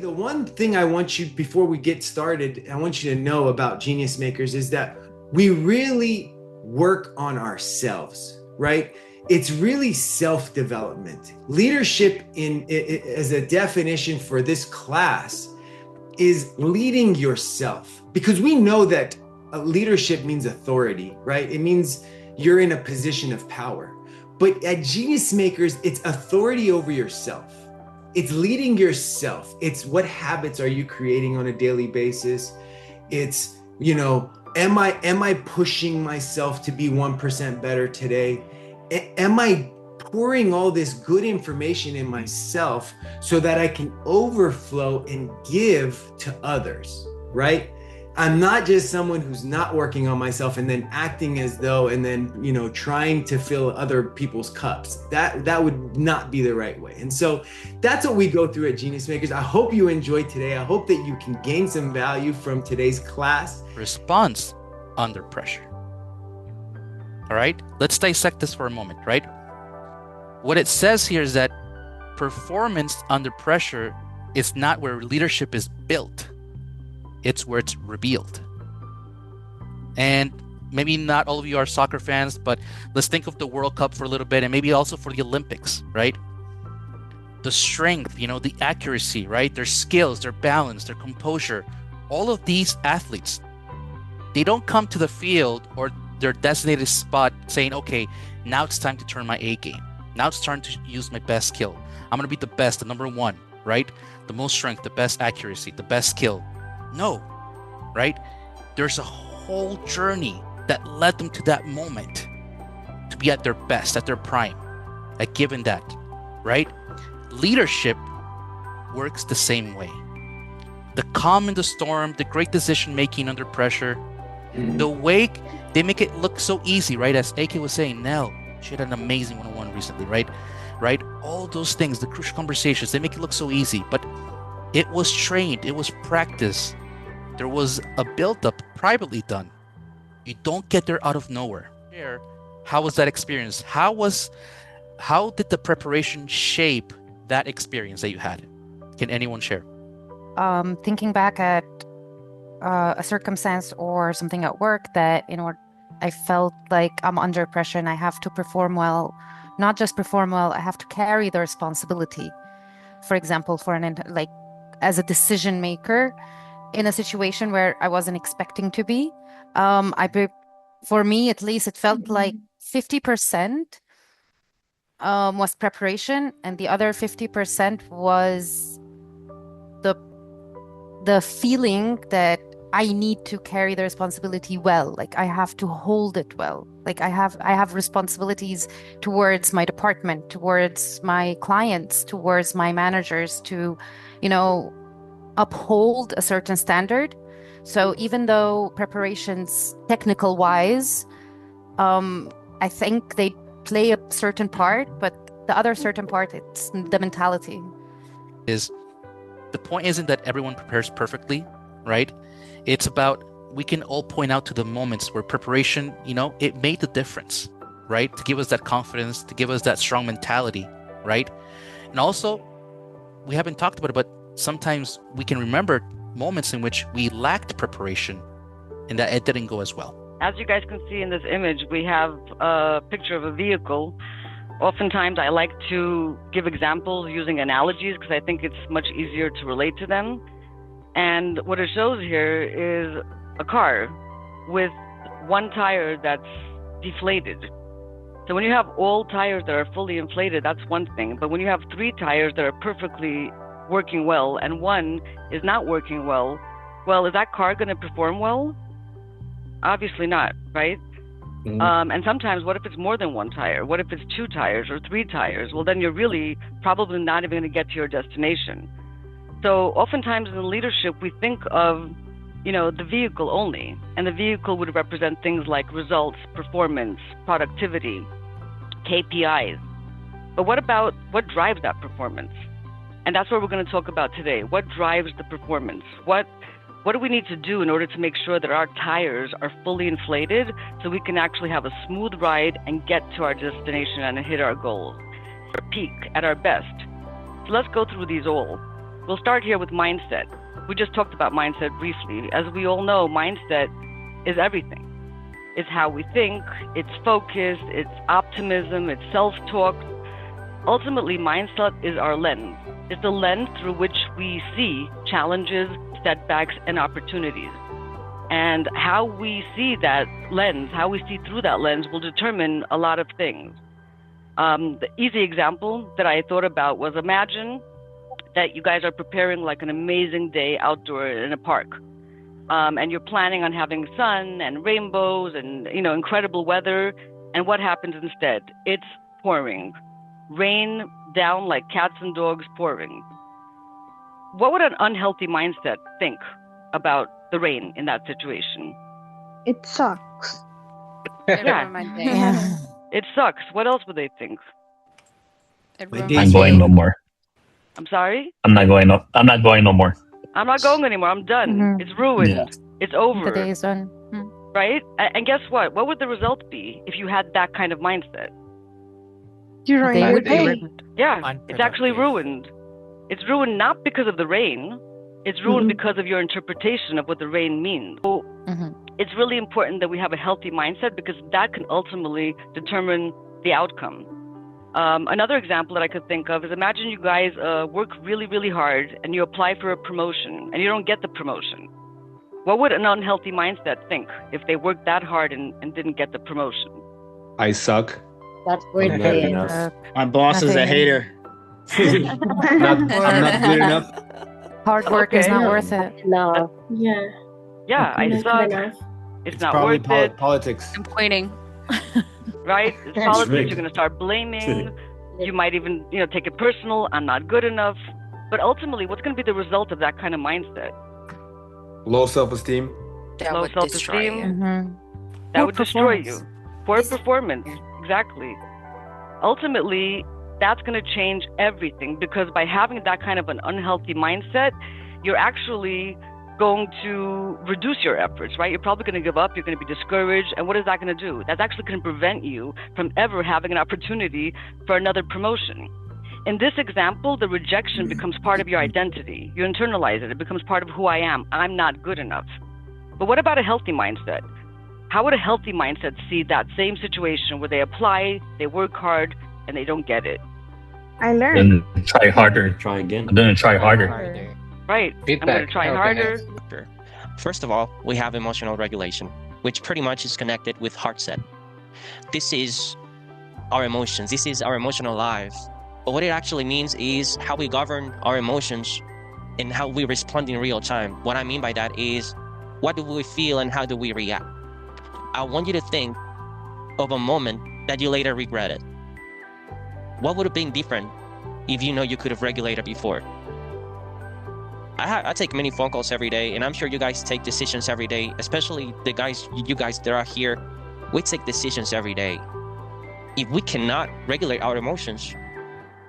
The one thing I want you, before we get started, I want you to know about Genius Makers is that we really work on ourselves, right? It's really self-development. Leadership as a definition for this class is leading yourself, because we know that leadership means authority, right? It means you're in a position of power. But at Genius Makers, it's authority over yourself. It's leading yourself. It's what habits are you creating on a daily basis? It's, am I pushing myself to be 1% better today? Am I pouring all this good information in myself so that I can overflow and give to others, right? I'm not just someone who's not working on myself and then acting as though, and then, trying to fill other people's cups. That would not be the right way. And so that's what we go through at Genius Makers. I hope you enjoyed today. I hope that you can gain some value from today's class. Response under pressure. All right, let's dissect this for a moment, right? What it says here is that performance under pressure is not where leadership is built. It's where it's revealed. And maybe not all of you are soccer fans, but let's think of the World Cup for a little bit, and maybe also for the Olympics, right? The strength, the accuracy, right? Their skills, their balance, their composure. All of these athletes, they don't come to the field or their designated spot saying, okay, now it's time to turn my A game. Now it's time to use my best skill. I'm going to be the best, the number one, right? The most strength, the best accuracy, the best skill. No, right? There's a whole journey that led them to that moment to be at their best, at their prime, at giving that, right? Leadership works the same way. The calm in the storm, the great decision making under pressure, the way they make it look so easy, right? As AK was saying, Nell, she had an amazing one-on-one recently, right? All those things, the crucial conversations, they make it look so easy, but it was trained, it was practiced. There was a build-up privately done. You don't get there out of nowhere. How was that experience? How did the preparation shape that experience that you had? Can anyone share? Thinking back at a circumstance or something at work that, I felt like I'm under pressure and I have to perform well. Not just perform well, I have to carry the responsibility. For example, as a decision maker in a situation where I wasn't expecting to be. For me, at least, it felt like 50% was preparation, and the other 50% was the feeling that I need to carry the responsibility well. Like I have to hold it well. Like I have responsibilities towards my department, towards my clients, towards my managers to, uphold a certain standard. So even though preparations technical wise, I think they play a certain part, but the other certain part, it's the mentality. The point isn't that everyone prepares perfectly, right? It's about, we can all point out to the moments where preparation, it made the difference, right? To give us that confidence, to give us that strong mentality, right? And also, we haven't talked about it, but sometimes we can remember moments in which we lacked preparation and that it didn't go as well. As you guys can see in this image, we have a picture of a vehicle. Oftentimes, I like to give examples using analogies because I think it's much easier to relate to them. And what it shows here is a car with one tire that's deflated. So when you have all tires that are fully inflated, that's one thing. But when you have 3 tires that are perfectly working well and one is not working well, is that car going to perform well? Obviously not, right? Mm-hmm. And sometimes, what if it's more than 1 tire? What if it's 2 tires or 3 tires? Well, then you're really probably not even going to get to your destination. So oftentimes in leadership, we think of, the vehicle only, and the vehicle would represent things like results, performance, productivity, KPIs. But what drives that performance? And that's what we're going to talk about today. What drives the performance? What do we need to do in order to make sure that our tires are fully inflated so we can actually have a smooth ride and get to our destination and hit our goals, our peak, at our best? So let's go through these all. We'll start here with mindset. We just talked about mindset briefly. As we all know, mindset is everything. It's how we think, it's focus, it's optimism, it's self-talk. Ultimately, mindset is our lens. It's the lens through which we see challenges, setbacks, and opportunities. And how we see that lens, how we see through that lens will determine a lot of things. The easy example that I thought about was, imagine that you guys are preparing like an amazing day outdoor in a park. And you're planning on having sun and rainbows and, incredible weather. And what happens instead? It's pouring. Rain down like cats and dogs pouring. What would an unhealthy mindset think about the rain in that situation? It sucks. Yeah. Yeah. It sucks. What else would they think? I'm going no more. I'm sorry? I'm not going no. I'm not going no more. I'm not going anymore. I'm done. Mhm. It's ruined. Yeah. It's over. The day is done. Right? And guess what? What would the result be if you had that kind of mindset? You The ruin day your would be day. ruined. Yeah, it's actually Unproductive. ruined. It's ruined not because of the rain. It's ruined because of your interpretation of what the rain means. So Mhm. it's really important that we have a healthy mindset because that can ultimately determine the outcome. Another example that I could think of is, imagine you guys work really, really hard and you apply for a promotion and you don't get the promotion. What would an unhealthy mindset think if they worked that hard and didn't get the promotion? I suck. That's I'm great. not Day. enough. My boss is a Nothing. hater. I'm not good enough. Hard work is Okay. not No. worth it. No. Yeah. Yeah, I Not good suck. enough. It's It's not probably worth it, politics. Complaining. right? It's That's politics. rigged. You're going to start blaming. You might even, take it personal. I'm not good enough. But ultimately, what's going to be the result of that kind of mindset? Low self-esteem. That Low would destroy self-esteem. you. Mhm. That Poor would destroy you. performance. Poor performance. Exactly. Ultimately, that's going to change everything because by having that kind of an unhealthy mindset, you're actually going to reduce your efforts, right? You're probably going to give up. You're going to be discouraged. And what is that going to do? That's actually going to prevent you from ever having an opportunity for another promotion. In this example, the rejection becomes part of your identity. You internalize it. It becomes part of who I am. I'm not good enough. But what about a healthy mindset? How would a healthy mindset see that same situation where they apply, they work hard, and they don't get it? I learned. Then try harder. Try again. And then try harder. Right. I'm Feedback. going to try harder. Sure. First of all, we have emotional regulation, which pretty much is connected with Heartset. This is our emotions. This is our emotional life. But what it actually means is how we govern our emotions and how we respond in real time. What I mean by that is, what do we feel and how do we react? I want you to think of a moment that you later regretted. What would have been different if you know you could have regulated before? I take many phone calls every day, and I'm sure you guys take decisions every day, especially you guys that are here. We take decisions every day. If we cannot regulate our emotions,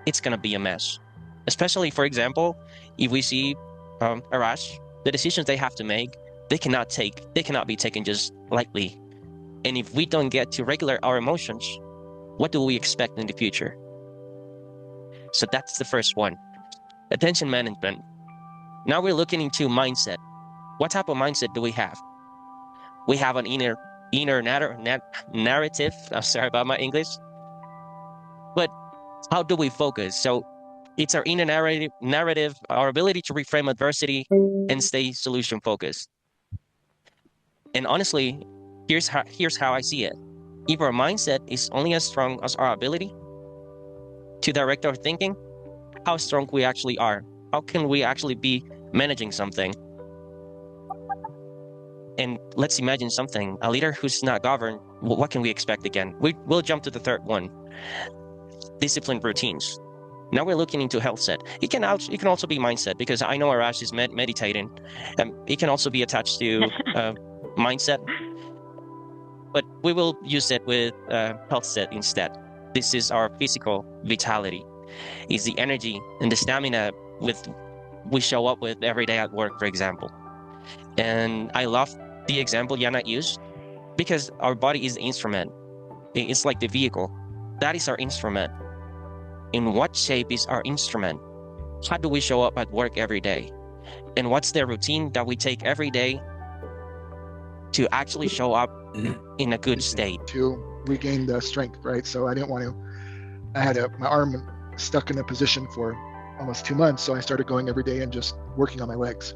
it's gonna be a mess. Especially, for example, if we see Arash, the decisions they have to make, they cannot be taken just lightly. And if we don't get to regulate our emotions, what do we expect in the future? So that's the first one. Attention management. Now we're looking into mindset. What type of mindset do we have? We have an inner narrative. I'm sorry about my English. But how do we focus? So it's our inner narrative, our ability to reframe adversity and stay solution focused. And honestly, here's how I see it. If our mindset is only as strong as our ability to direct our thinking, how strong we actually are. How can we actually be managing something? And let's imagine something. A leader who's not governed, what can we expect again? We'll jump to the third one. Disciplined routines. Now we're looking into Healthset. It can also be mindset, because I know Arash is meditating. It can also be attached to mindset. But we will use it with Healthset instead. This is our physical vitality. It's the energy and the stamina we show up with every day at work, for example. And I love the example Yana used, because our body is the instrument. It's like the vehicle. That is our instrument. In what shape is our instrument? how do we show up at work every day? And what's the routine that we take every day to actually show up in a good state? To regain the strength, right? So I didn't want to, I had my arm stuck in a position for almost 2 months. So I started going every day and just working on my legs.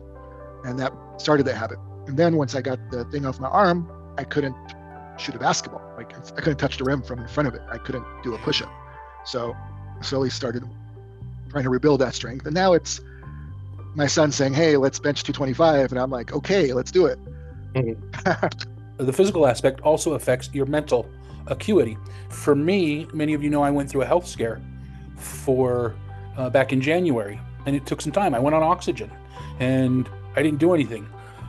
And that started that habit. And then once I got the thing off my arm, I couldn't shoot a basketball. Like I couldn't touch the rim from in front of it. I couldn't do a push-up. So I slowly started trying to rebuild that strength. And now it's my son saying, hey, let's bench 225. And I'm like, okay, let's do it. The physical aspect also affects your mental acuity. For me, many of you know I went through a health scare for back in January, and it took some time. I went on oxygen, and I didn't do anything.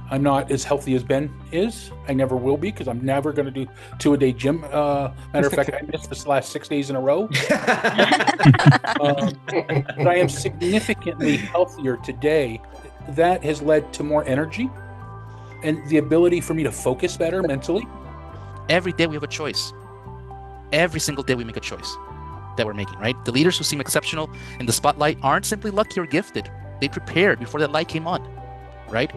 I'm not as healthy as Ben is. I never will be, because I'm never going to do 2-a-day gym. Matter of fact, I missed this last 6 days in a row. But I am significantly healthier today. That has led to more energy and the ability for me to focus better mentally. Every day we have a choice. Every single day we make a choice that we're making, right? The leaders who seem exceptional in the spotlight aren't simply lucky or gifted. They prepared before that light came on, right?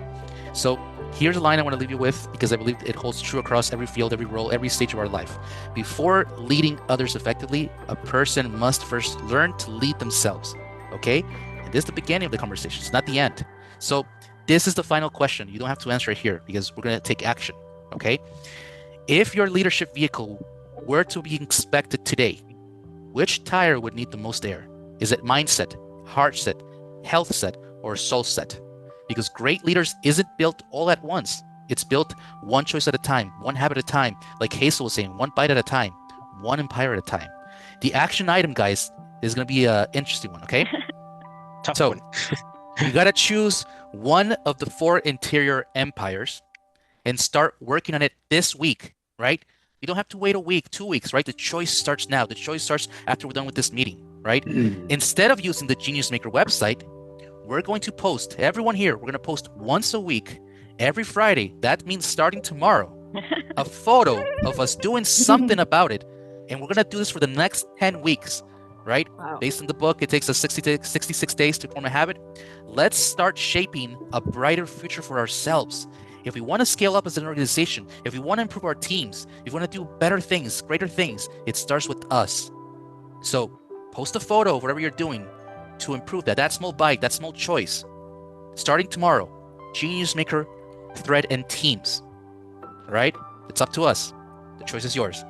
So here's a line I want to leave you with, because I believe it holds true across every field, every role, every stage of our life. Before leading others effectively, a person must first learn to lead themselves, okay? And this is the beginning of the conversation. It's not the end. So this is the final question. You don't have to answer it here, because we're going to take action, okay? If your leadership vehicle were to be inspected today, which tire would need the most air? Is it mindset, Heartset, Healthset, or Soulset? Because great leaders isn't built all at once. It's built one choice at a time, one habit at a time. Like Hazel was saying, one bite at a time, one empire at a time. The action item, guys, is going to be an interesting one, okay? Tough one. You got to choose one of the 4 interior empires and start working on it this week, right? You don't have to wait a week, 2 weeks, right? The choice starts now. The choice starts after we're done with this meeting, right? Instead of using the Genius Maker website, we're going to post, everyone here, we're going to post once a week, every Friday. That means starting tomorrow, a photo of us doing something about it. And we're going to do this for the next 10 weeks, right? Wow. Based on the book, it takes us 66 days to form a habit. Let's start shaping a brighter future for ourselves. If we want to scale up as an organization, if we want to improve our teams, if we want to do better things, greater things, it starts with us. So post a photo of whatever you're doing to improve that. That small bite, that small choice. Starting tomorrow, Genius Maker, Thread, and Teams. All right? It's up to us. The choice is yours.